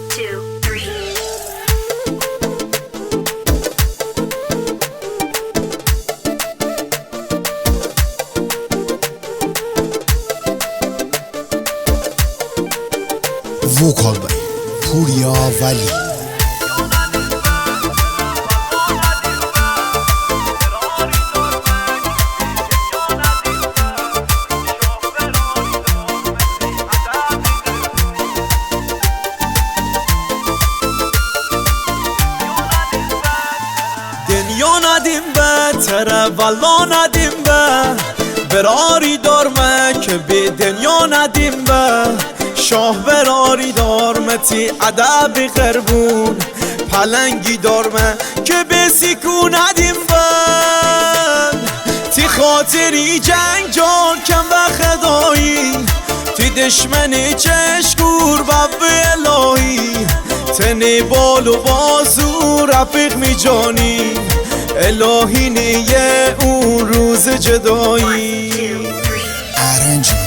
2, 3. وکال بای پوریا ولی دنیا ندیم بهتره والا ندیم براری دارمه که به دنیا ندیم شاه براری دارمتی ادب قربون پلنگی دارمه که به سکون ندیم تی خاطری جنگ جا کم و خدایی تی دشمنی چشکور بب الهی تنی بال و بازو رفیق می جانی الهی نیه اون روز جدایی ارنج